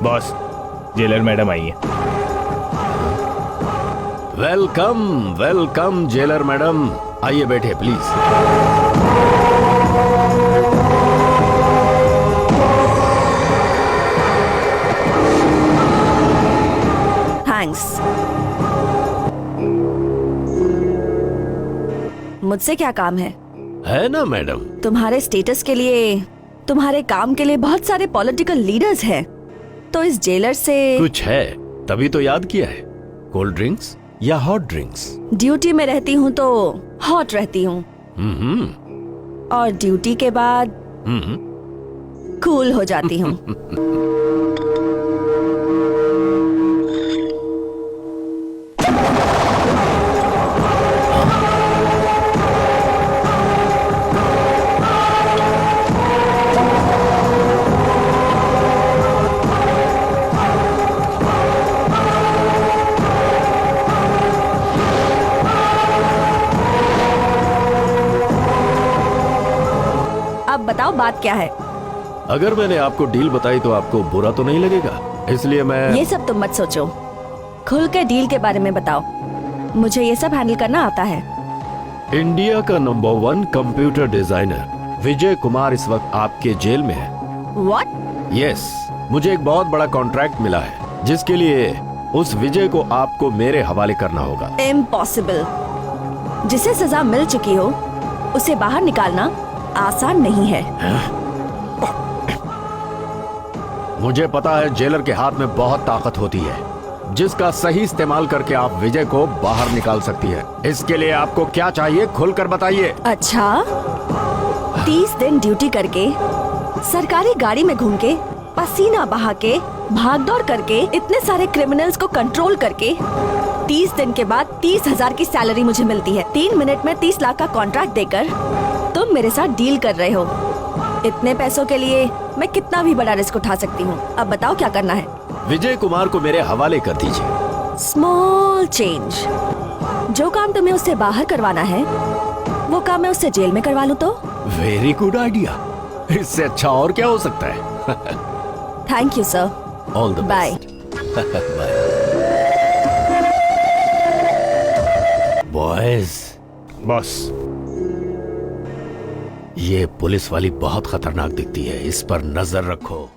Boss, jailer madam आई है। Welcome welcome jailer madam, आइए बैठे प्लीज। थैंक्स। मुझसे क्या काम है ना मैडम? तुम्हारे स्टेटस के लिए, तुम्हारे काम के लिए बहुत सारे पॉलिटिकल लीडर्स हैं, तो इस जेलर से कुछ है तभी तो याद किया है। कोल्ड ड्रिंक्स या हॉट ड्रिंक्स? ड्यूटी में रहती हूँ तो हॉट रहती हूँ, और ड्यूटी के बाद कूल हो जाती हूँ। अब बताओ बात क्या है? अगर मैंने आपको डील बताई तो आपको बुरा तो नहीं लगेगा, इसलिए मैं ये सब तुम मत सोचो, खुल के डील के बारे में बताओ। मुझे ये सब हैंडल करना आता है। इंडिया का number 1 computer designer Vijay Kumar इस वक्त आपके जेल में है। व्हाट? यस, मुझे एक बहुत बड़ा कॉन्ट्रैक्ट मिला है जिसके लिए उस विजय को आपको मेरे हवाले करना होगा। इम्पॉसिबल। जिसे सजा मिल चुकी हो उसे बाहर निकालना आसान नहीं है। मुझे पता है जेलर के हाथ में बहुत ताकत होती है जिसका सही इस्तेमाल करके आप विजय को बाहर निकाल सकती है। इसके लिए आपको क्या चाहिए खुलकर बताइए। अच्छा, 30 दिन ड्यूटी करके, सरकारी गाड़ी में घूम के, पसीना बहा के, भागदौड़ करके, इतने सारे क्रिमिनल्स को कंट्रोल करके 30 दिन के बाद 30,000 की सैलरी मुझे मिलती है। 3 मिनट में 30 लाख का कॉन्ट्रैक्ट देकर तुम मेरे साथ डील कर रहे हो। इतने पैसों के लिए मैं कितना भी बड़ा रिस्क उठा सकती हूँ। अब बताओ क्या करना है? विजय कुमार को मेरे हवाले कर दीजिए। Small change. जो काम तुम्हें उससे बाहर करवाना है वो काम मैं उससे जेल में करवा लूँ तो? वेरी गुड आइडिया, इससे अच्छा और क्या हो सकता है। Thank you sir. All the bye. Bye boys. Boss, ये पुलिस वाली बहुत खतरनाक दिखती है, इस पर नजर रखो।